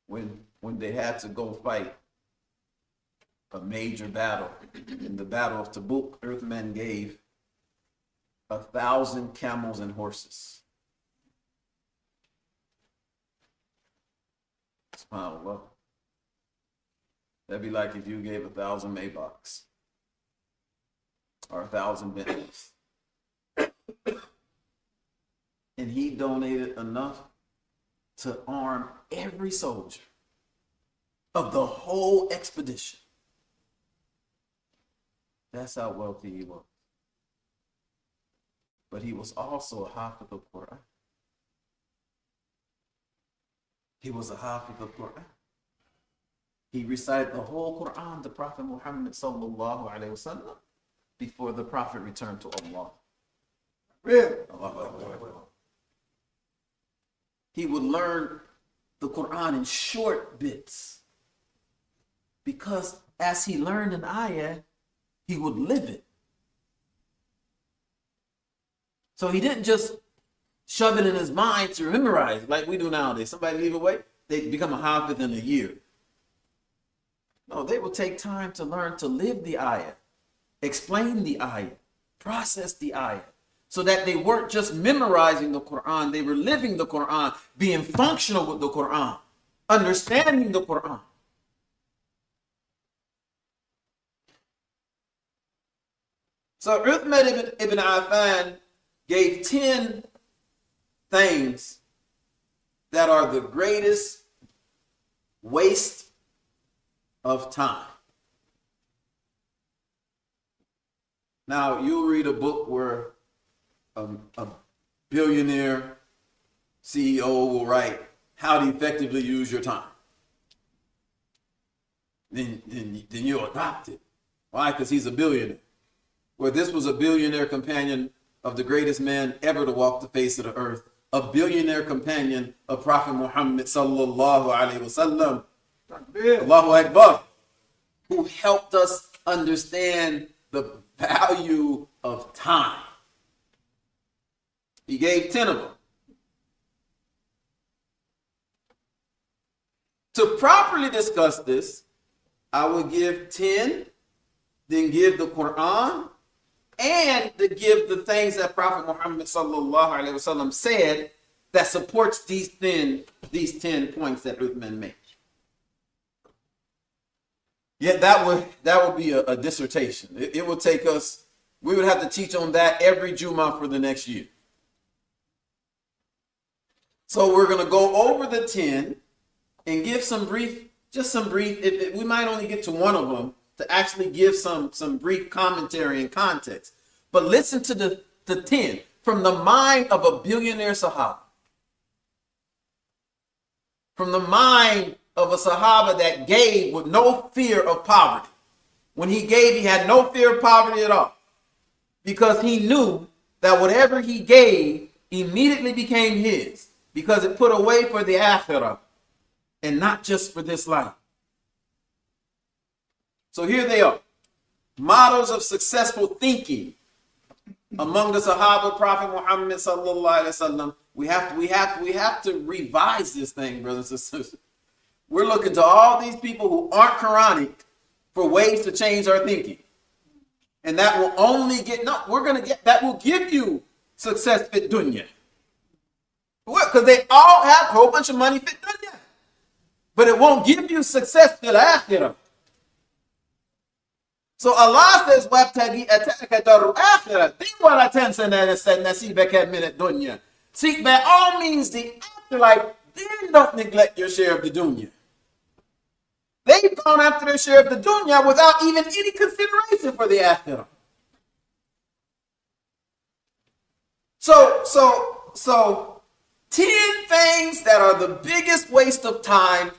when they had to go fight a major battle. In the Battle of Tabuk, Uthman gave 1,000 camels and horses. SubhanAllah. That'd be like if you gave 1,000 Maybachs or 1,000 Bentleys. And he donated enough to arm every soldier of the whole expedition. That's how wealthy he was. But he was also a hafiz of Qur'an. He was a hafiz of Qur'an. He recited the whole Qur'an to Prophet Muhammad sallallahu alaihi wasallam before the Prophet returned to Allah. Really? He would learn the Qur'an in short bits, because as he learned an ayah, he would live it. So he didn't just shove it in his mind to memorize it like we do nowadays. Somebody leave away, they become a hafiz in a year. No, they will take time to learn to live the ayah, explain the ayah, process the ayah, so that they weren't just memorizing the Quran, they were living the Quran, being functional with the Quran, understanding the Quran. So Uthman ibn Affan gave 10 things that are the greatest waste of time. Now, you'll read a book where a billionaire CEO will write how to effectively use your time. Then you'll adopt it. Why? Because he's a billionaire. Well, this was a billionaire companion of the greatest man ever to walk the face of the earth, a billionaire companion of Prophet Muhammad sallallahu alaihi wasallam, Allahu Akbar, who helped us understand the value of time. He gave 10 of them. To properly discuss this, I will give 10, then give the Quran, and to give the things that Prophet Muhammad sallallahu alaihi wasallam said that supports these 10 points that Uthman made. Yet that would be a dissertation. It would take us, we would have to teach on that every Jumu'ah for the next year. So we're going to go over the 10 and give some brief, if we might only get to one of them, to actually give some brief commentary and context. But listen to the 10 from the mind of a billionaire Sahaba. From the mind of a Sahaba that gave with no fear of poverty. When he gave, he had no fear of poverty at all. Because he knew that whatever he gave immediately became his. Because it put away for the akhirah and not just for this life. So here they are. Models of successful thinking among the Sahaba, Prophet Muhammad sallallahu alaihi wasallam. We have to revise this thing, brothers and sisters. We're looking to all these people who aren't Quranic for ways to change our thinking. And that will only that will give you success fit dunya. What? Because they all have a whole bunch of money fit dunya. But it won't give you success fil akhirah. So Allah says, وَابْتَغِي أَتَاكَ دَارُ الْآخِرَةِ دِي وَلَا تَنْسَ نَصِيبَكَ مِنَ الدُّنْيَا. Seek by all means the afterlife, then don't neglect your share of the dunya. They've gone after their share of the dunya without even any consideration for the akhirah. So 10 things that are the biggest waste of time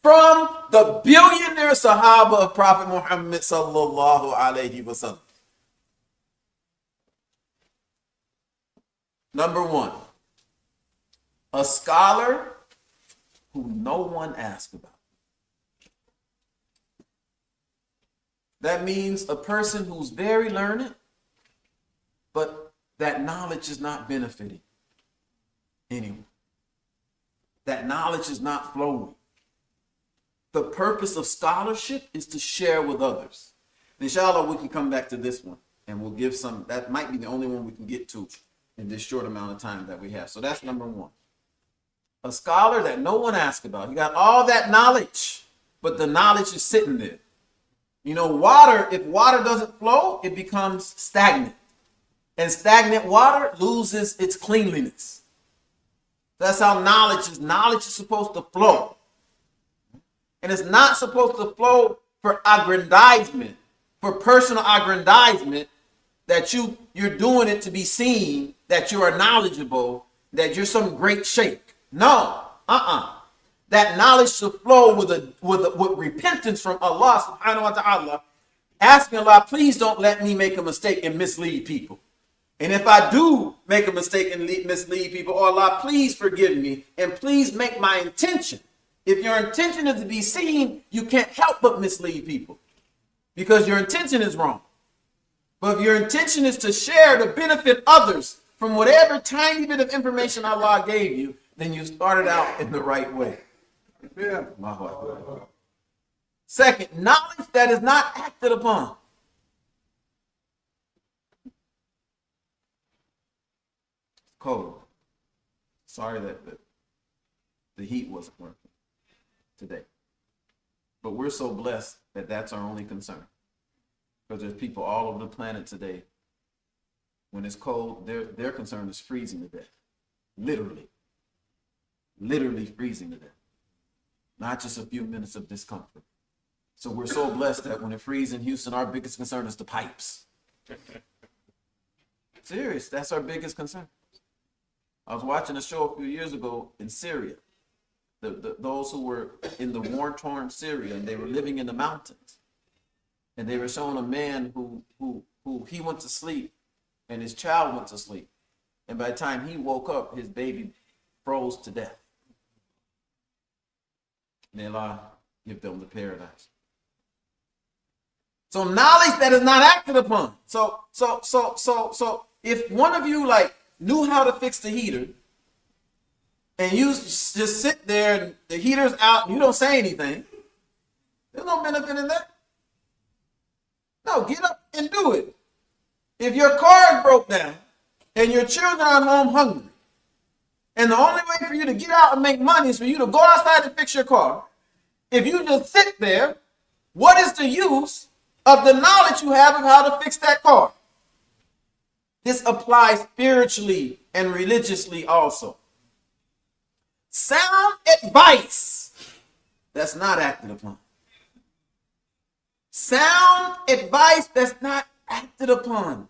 from the billionaire Sahaba of Prophet Muhammad sallallahu alaihi wasallam. Number 1, a scholar who no one asked about. That means a person who's very learned, but that knowledge is not benefiting anyone. That knowledge is not flowing. The purpose of scholarship is to share with others. Inshallah, we can come back to this one and we'll give some, that might be the only one we can get to in this short amount of time that we have. So that's number one. A scholar that no one asks about. He got all that knowledge, but the knowledge is sitting there. You know, water, if water doesn't flow, it becomes stagnant. And stagnant water loses its cleanliness. That's how knowledge is. Knowledge is supposed to flow. And it's not supposed to flow for aggrandizement, for personal aggrandizement, that you're doing it to be seen, that you are knowledgeable, that you're some great sheikh. No, That knowledge should flow with repentance from Allah subhanahu wa ta'ala, asking Allah, please don't let me make a mistake and mislead people. And if I do make a mistake and mislead people, oh Allah, please forgive me and please make my intention. If your intention is to be seen, you can't help but mislead people because your intention is wrong. But if your intention is to share to benefit others from whatever tiny bit of information Allah gave you, then you started out in the right way. Yeah. Second, knowledge that is not acted upon. Cold. Sorry that the heat wasn't working today. But we're so blessed that that's our only concern. Because there's people all over the planet today, when it's cold, their concern is freezing to death. Literally freezing to death. Not just a few minutes of discomfort. So we're so blessed that when it freezes in Houston, our biggest concern is the pipes. Serious, that's our biggest concern. I was watching a show a few years ago in Syria. Those who were in the war-torn Syria, and they were living in the mountains. And they were showing a man who he went to sleep, and his child went to sleep. And by the time he woke up, his baby froze to death. May Allah give them the paradise. So knowledge that is not acted upon. So if one of you knew how to fix the heater, and you just sit there and the heater's out and you don't say anything, there's no benefit in that. No, get up and do it. If your car broke down and your children are at home hungry, and the only way for you to get out and make money is for you to go outside to fix your car, if you just sit there, what is the use of the knowledge you have of how to fix that car? This applies spiritually and religiously also. Sound advice that's not acted upon. Sound advice that's not acted upon.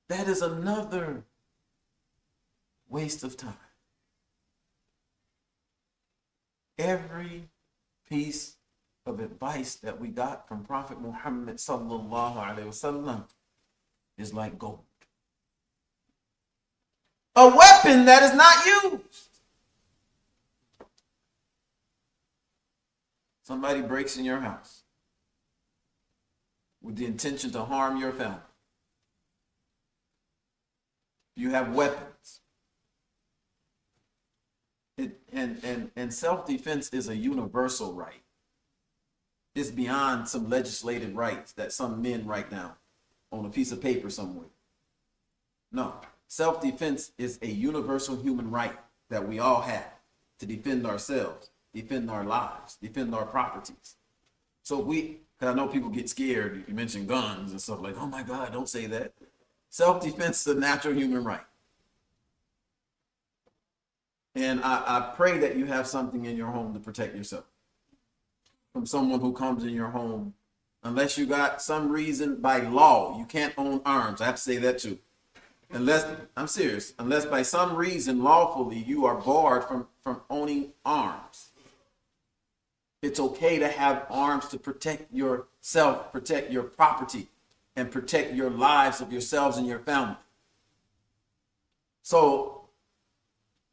That is another waste of time. Every piece of advice that we got from Prophet Muhammad sallallahu alaihi wasallam is like gold. A weapon that is not used. Somebody breaks in your house with the intention to harm your family. You have weapons. And self-defense is a universal right. It's beyond some legislative rights that some men write down on a piece of paper somewhere. No, self-defense is a universal human right that we all have to defend ourselves, defend our lives, defend our properties. So because I know people get scared if you mention guns and stuff like, oh my God, don't say that. Self-defense is a natural human right. And I pray that you have something in your home to protect yourself from someone who comes in your home. Unless you got some reason by law, you can't own arms. I have to say that too. I'm serious, unless by some reason lawfully you are barred from owning arms. It's okay to have arms to protect yourself, protect your property, and protect your lives of yourselves and your family. So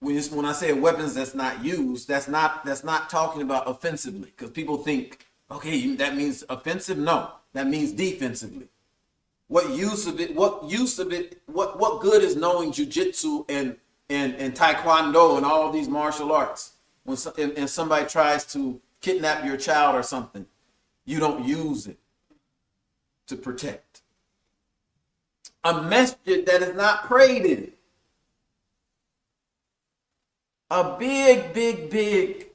when I say weapons that's not used, that's not talking about offensively, because people think, okay, that means offensive. No, that means defensively. What good is knowing jujitsu and taekwondo and all these martial arts when somebody tries to kidnap your child or something, you don't use it to protect. A masjid that is not prayed in. A big, big, big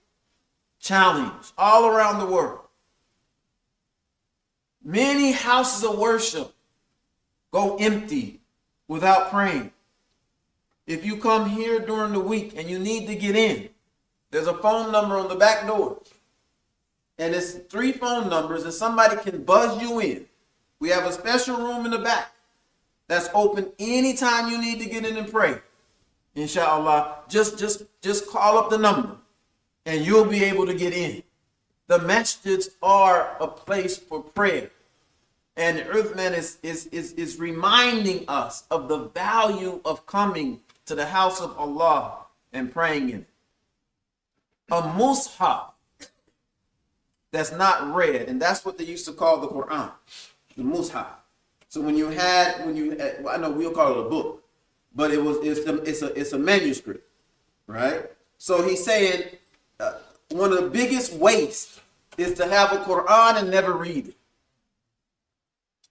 challenge all around the world. Many houses of worship go empty without praying. If you come here during the week and you need to get in, there's a phone number on the back door. And it's 3 phone numbers and somebody can buzz you in. We have a special room in the back that's open anytime you need to get in and pray. Inshallah, just call up the number and you'll be able to get in. The masjids are a place for prayer. And Uthman is reminding us of the value of coming to the house of Allah and praying in it. A mushaf that's not read, and that's what they used to call the Qur'an, the mushaf. So when you had, I know we'll call it a book, but it's a manuscript, right? So he's saying one of the biggest wastes is to have a Qur'an and never read it.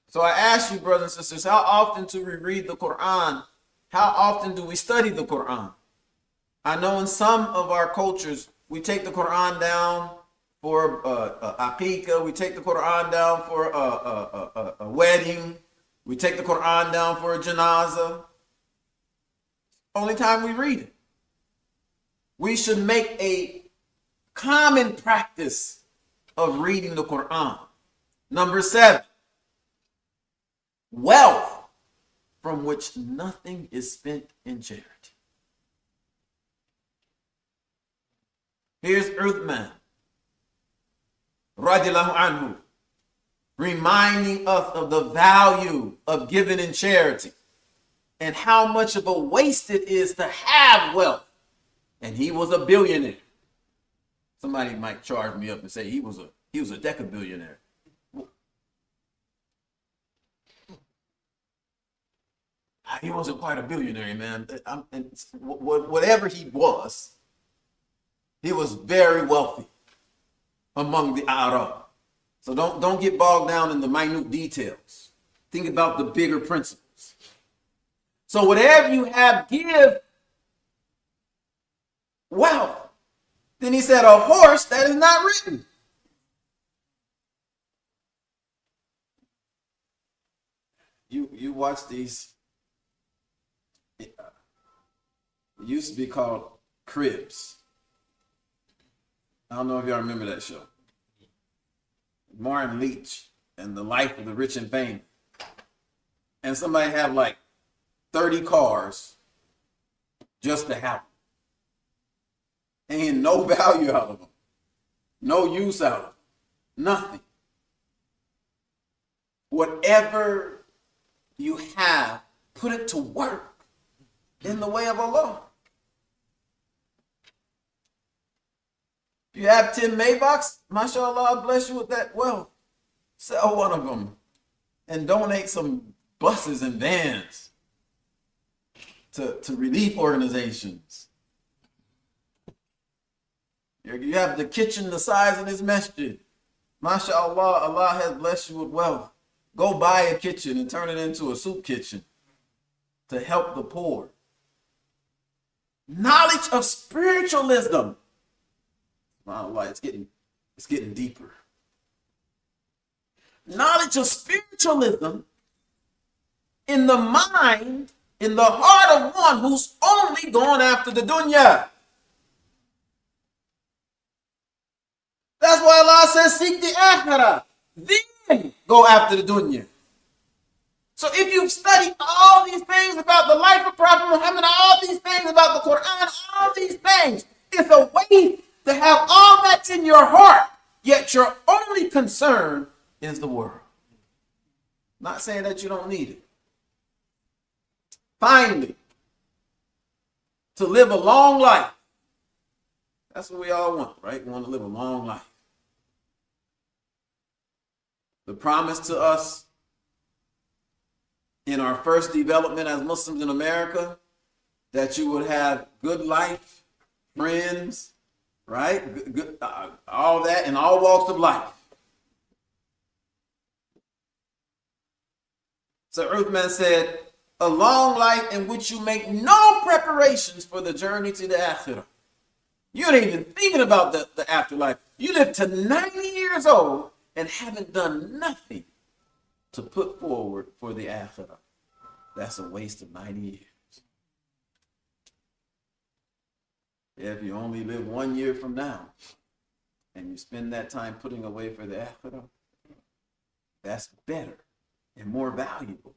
So I ask you, brothers and sisters, how often do we read the Qur'an? How often do we study the Qur'an? I know in some of our cultures, we take the Qur'an down for aqiqah. We take the Qur'an down for a wedding. We take the Qur'an down for a janazah. Only time we read it. We should make a common practice of reading the Qur'an. Number 7, wealth from which nothing is spent in charity. Here's Uthman, radiallahu anhu, reminding us of the value of giving in charity and how much of a waste it is to have wealth. And he was a billionaire. Somebody might charge me up and say he was a decabillionaire. He wasn't quite a billionaire, man. Whatever he was very wealthy among the Arab. So don't get bogged down in the minute details. Think about the bigger principles. So whatever you have, give wealth. Then he said, a horse that is not written. You watch these. It used to be called Cribs. I don't know if y'all remember that show. Martin Leach and the life of the rich and famous. And somebody have like 30 cars just to have them. Ain't no value out of them. No use out of them. Nothing. Whatever you have, put it to work in the way of Allah. If you have 10 Maybachs, mashallah, bless you with that wealth. Sell one of them and donate some buses and vans to relief organizations. You have the kitchen the size of this masjid. Mashallah, Allah has blessed you with wealth. Go buy a kitchen and turn it into a soup kitchen to help the poor. Knowledge of spiritualism. Allah, it's getting deeper. Knowledge of spiritualism in the mind, in the heart of one who's only gone after the dunya. That's why Allah says, seek the akhirah, then go after the dunya. So if you've studied all these things about the life of Prophet Muhammad, all these things about the Quran, all these things, it's a waste to have all that in your heart, yet your only concern is the world. Not saying that you don't need it. Finally, to live a long life. That's what we all want, right? We want to live a long life. The promise to us in our first development as Muslims in America, that you would have good life, friends, right? All that in all walks of life. So Uthman said, a long life in which you make no preparations for the journey to the akhirah. You ain't even thinking about the afterlife. You live to 90 years old and haven't done nothing to put forward for the akhirah. That's a waste of 90 years. If you only live 1 year from now and you spend that time putting away for the akhirah, that's better and more valuable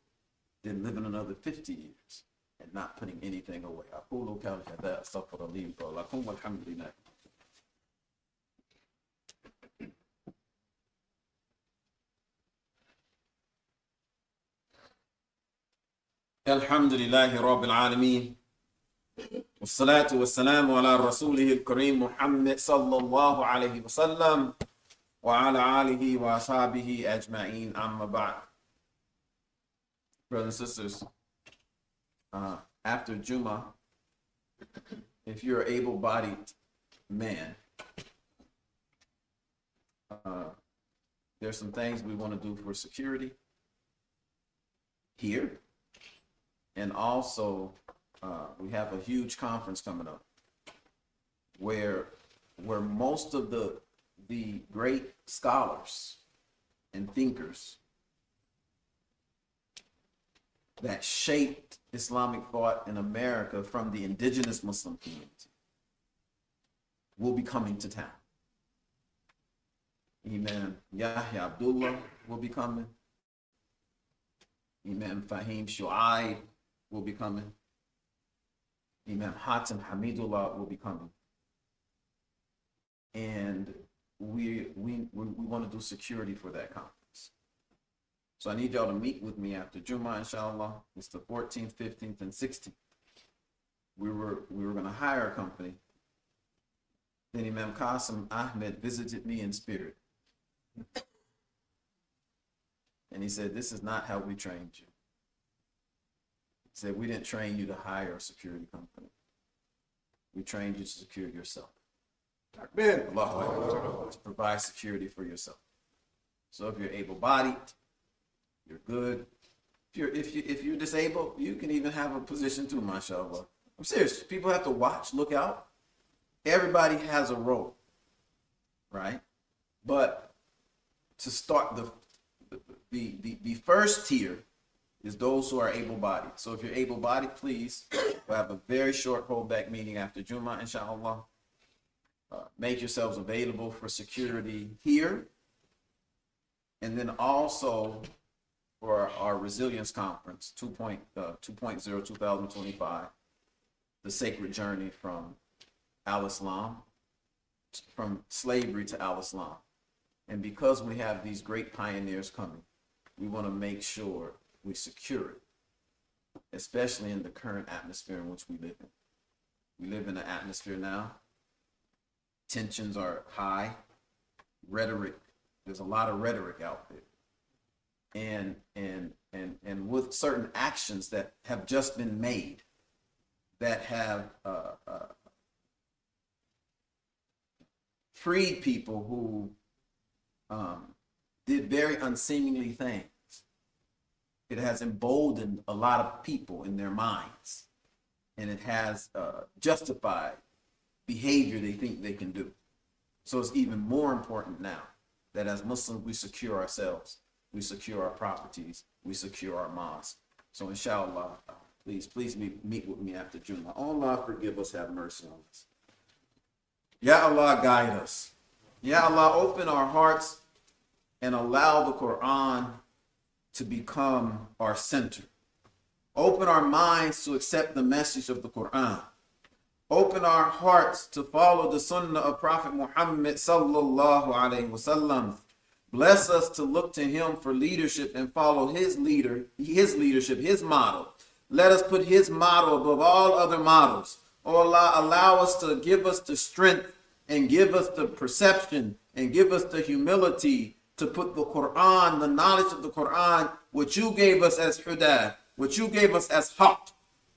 than living another 50 years and not putting anything away. أقول قولي هذا أستغفر الله لي ولكم والحمد لله. الحمد لله رب العالمين والصلاة والسلام على رسوله الكريم محمد صلى الله عليه وسلم وعلى آله وأصحابه أجمعين أما بعد. Brothers and sisters, after Jumu'ah, if you're an able-bodied man, there's some things we want to do for security here. And also, we have a huge conference coming up where most of the great scholars and thinkers that shaped Islamic thought in America from the indigenous Muslim community will be coming to town. Imam Yahya Abdullah will be coming. Imam Fahim Shu'aib will be coming. Imam Hatim Hamidullah will be coming. And we want to do security for that conference. So I need y'all to meet with me after Jumu'ah, inshallah. It's the 14th, 15th, and 16th. We were going to hire a company. Then Imam Qasim Ahmed visited me in spirit. And he said, this is not how we trained you. He said, we didn't train you to hire a security company. We trained you to secure yourself. To provide security for yourself. So if you're able-bodied, you're good. If you're disabled, you can even have a position too, mashallah. I'm serious. People have to watch, look out. Everybody has a role, right? But to start the first tier is those who are able-bodied. So if you're able-bodied, please, we'll have a very short holdback meeting after Jumu'ah, inshallah. Make yourselves available for security here. And then also for our resilience conference, 2.0 2025, the sacred journey from Al-Islam, from slavery to Al-Islam. And because we have these great pioneers coming, we want to make sure we secure it, especially in the current atmosphere in which we live in. We live in an atmosphere now. Tensions are high. Rhetoric, there's a lot of rhetoric out there. And with certain actions that have just been made that have freed people who did very unseemly things. It has emboldened a lot of people in their minds, and it has justified behavior they think they can do. So it's even more important now that as Muslims, we secure ourselves, we secure our properties, we secure our mosque. So inshallah, please meet with me after Jumu'ah. Allah forgive us, have mercy on us. Ya Allah, guide us. Ya Allah, open our hearts and allow the Qur'an to become our center. Open our minds to accept the message of the Qur'an. Open our hearts to follow the sunnah of Prophet Muhammad sallallahu alaihi wasallam. Bless us to look to him for leadership and follow his leadership, his model. Let us put his model above all other models. Oh Allah, allow us to give us the strength and give us the perception and give us the humility to put the Quran, the knowledge of the Quran, what you gave us as huda, what you gave us as haqq,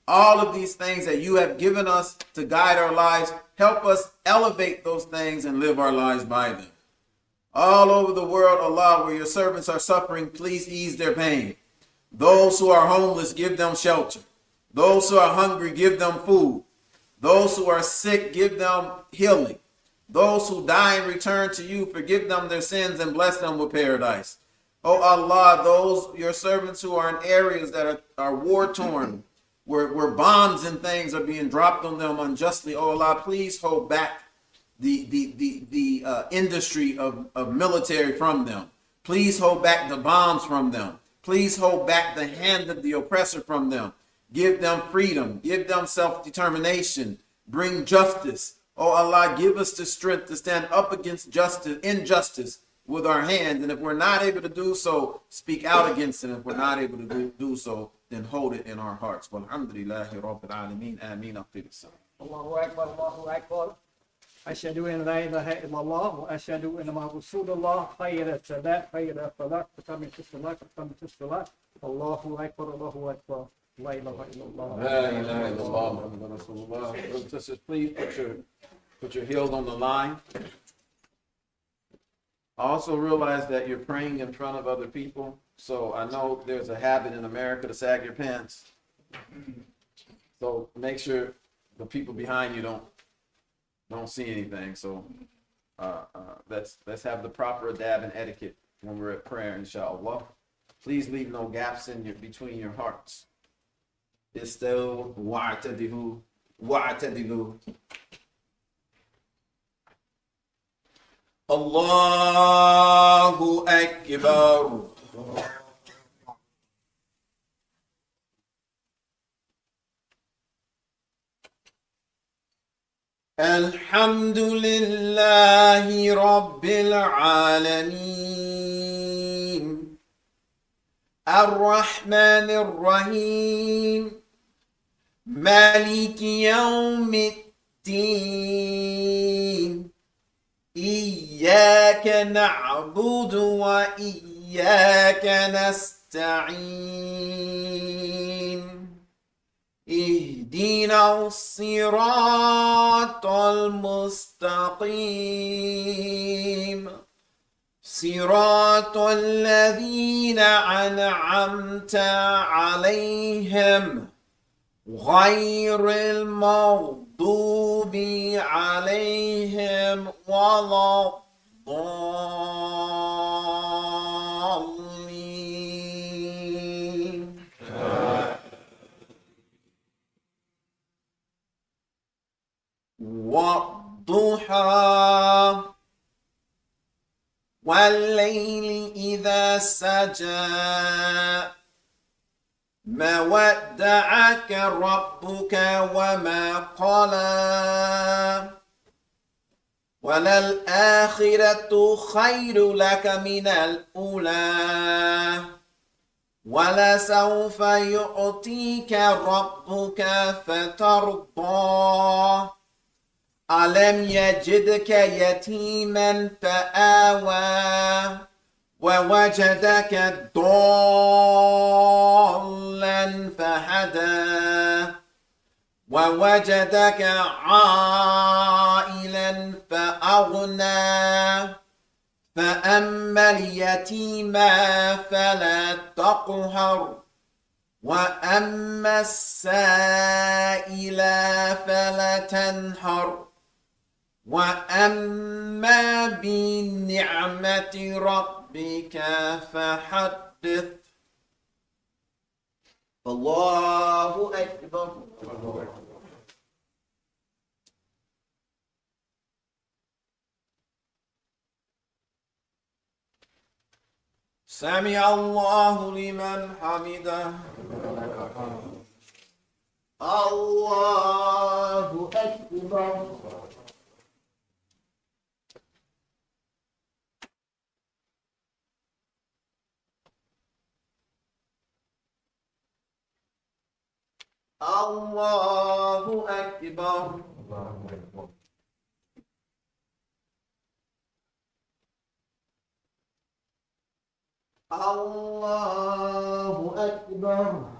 all of these things that you have given us to guide our lives, help us elevate those things and live our lives by them. All over the world, Allah, where your servants are suffering, please ease their pain. Those who are homeless, give them shelter. Those who are hungry, give them food. Those who are sick, give them healing. Those who die and return to you, forgive them their sins and bless them with paradise. Oh Allah, those your servants who are in areas that are war-torn, where bombs and things are being dropped on them unjustly, oh Allah, please hold back the industry of military from them. Please hold back the bombs from them. Please hold back the hand of the oppressor from them. Give them freedom. Give them self-determination. Bring justice. Oh Allah, give us the strength to stand up against injustice with our hands. And if we're not able to do so, speak out against it. If we're not able to do so, then hold it in our hearts. Walhamdulillahi Rabbil Alameen. Ameen. Allahu Akbar, Allahu Akbar. أشهد أن لا إله إلا الله وأشهد أن محمد رسول الله. خير الصلاة خير الصلاة تكمل الصلاة تكمل الصلاة. الله أكبر الله أكبر. لا إله إلا الله. La ilaha illallah, Muhammadur Rasulullah. Brothers and sisters, please put your heels on the line. Also realize that you're praying in front of other people. So I know there's a habit in America to sag your pants. So make sure the people behind you don't see anything. So let's have the proper adab and etiquette when we're at prayer, inshallah. Please leave no gaps between your hearts. Istaw wa'tadilu wa'tadilu. Allahu Akbar. Alhamdulillahi Rabbil Alameen. Ar-Rahman Ar-Rahim. Maliki Yawmiddin. Iyyaka na'budu wa iyyaka nasta'in. اهدنا الصراط المستقيم صراط الذين أنعمت عليهم غير المغضوب عليهم ولا الضالين. والضحى والليل إذا سجى ما ودعك ربك وما قلى وللآخرة خير لك من الأولى ولسوف يعطيك ربك فترضى ألم يجدك يتيما فآوى ووجدك ضالا فهدى ووجدك عائلا فأغنى فأما اليتيم فلا تقهر وأما السائل فلا تنهر وأما بنعمة ربك فحدث. الله أكبر. سمع الله لمن حمده. الله أكبر. الله أكبر. الله أكبر.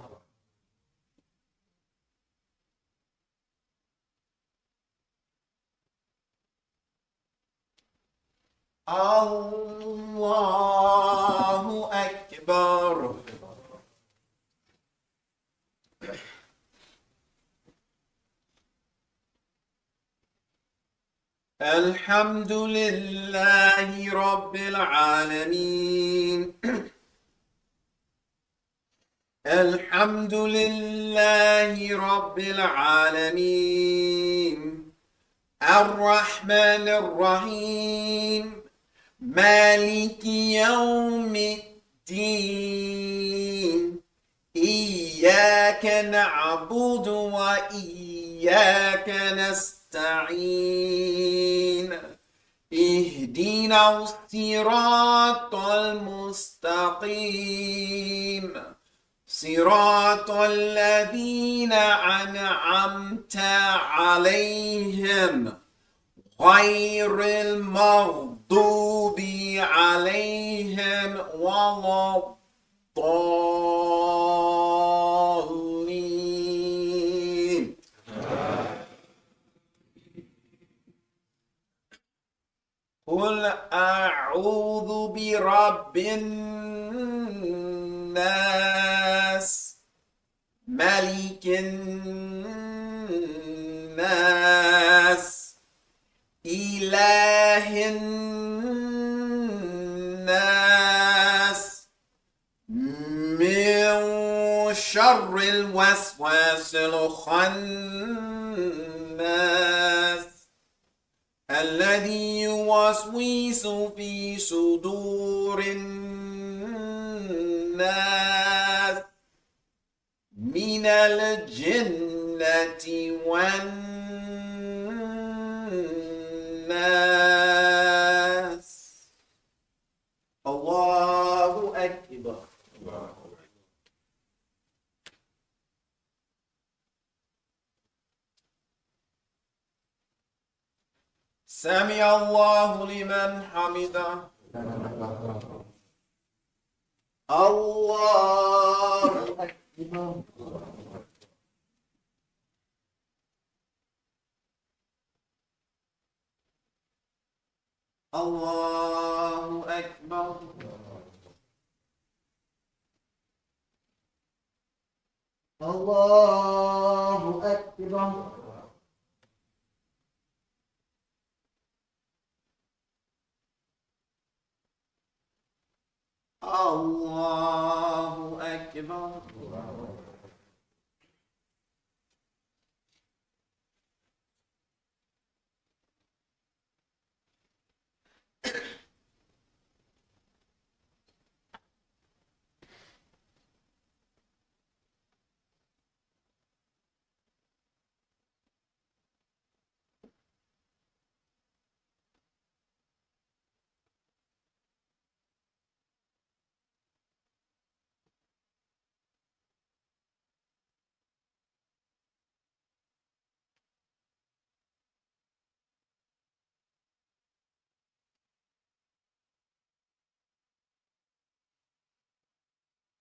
Allahu Akbar. الحمد لله رب العالمين. الحمد لله رب العالمين الرحمن الرحيم مالك يوم الدين إياك نعبد وإياك نستعين اهدنا الصراط المستقيم صراط الذين أنعمت عليهم غير المغضوب عليهم ولا الضالين. قل أعوذ برب الناس ملك الناس إله الناس من شر الوسواس الخناس الذي يوسوس في صدور الناس من الجنة والناس. الله أكبر. سمع الله لمن حمده. الله أكبر. الله أكبر. الله أكبر. الله أكبر.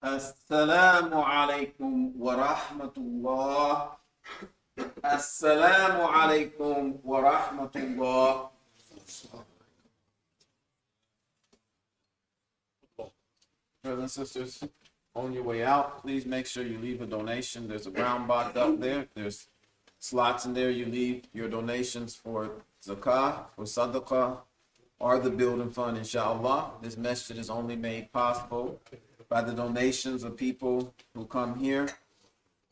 السلام عليكم ورحمة الله. السلام عليكم ورحمة الله. Brothers and sisters, on your way out, please make sure you leave a donation. There's a brown box up there. There's slots in there. You leave your donations for zakah, for sadaqah, or the building fund, inshallah. This message is only made possible by the donations of people who come here.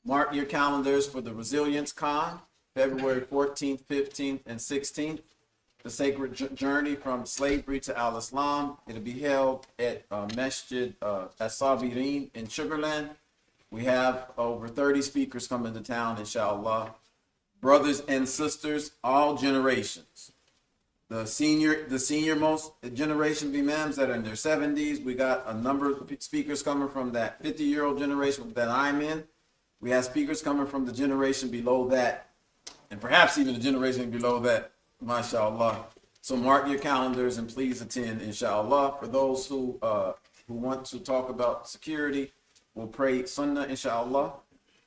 Mark your calendars for the Resilience Con, February 14th, 15th, and 16th. The Sacred Journey from Slavery to Al-Islam. It'll be held at Masjid As-Sabirin in Sugarland. We have over 30 speakers coming to town, inshallah. Brothers and sisters, all generations. The senior most generation of imams that are in their 70s. We got a number of speakers coming from that 50-year-old generation that I'm in. We have speakers coming from the generation below that, and perhaps even the generation below that, mashallah. So mark your calendars and please attend, inshallah. For those who want to talk about security, we'll pray sunnah, inshallah,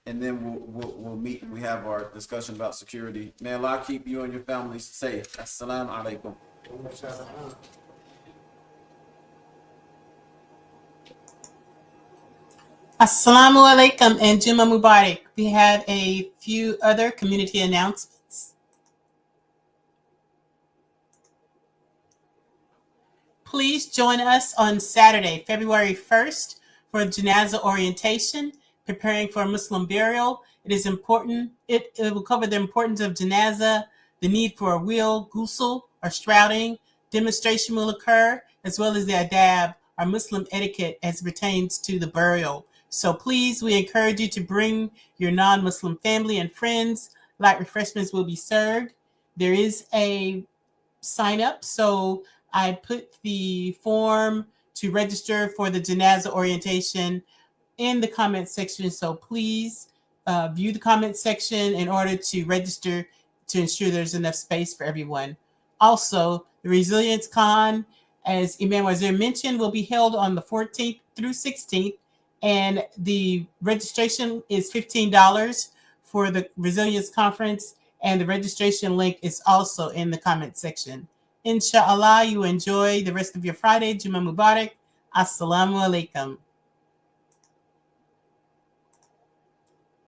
and then we'll meet. We have our discussion about security. May Allah keep you and your families safe. Assalamu alaikum. Assalamu alaikum and Juma Mubarak. We have a few other community announcements. Please join us on Saturday, February 1st for Janazah orientation, preparing for Muslim burial. It is important. It will cover the importance of Janazah, the need for a wheel, ghusl, or shrouding. Demonstration will occur, as well as the adab, our Muslim etiquette as it pertains to the burial. So please, we encourage you to bring your non-Muslim family and friends. Light refreshments will be served. There is a sign up, so I put the form to register for the Janazah orientation in the comment section. So please view the comment section in order to register to ensure there's enough space for everyone. Also, the Resilience Con, as Imam Wazir mentioned, will be held on the 14th through 16th, and the registration is $15 for the Resilience Conference, and the registration link is also in the comment section. Inshallah, you enjoy the rest of your Friday. Juma Mubarak. Assalamu alaikum.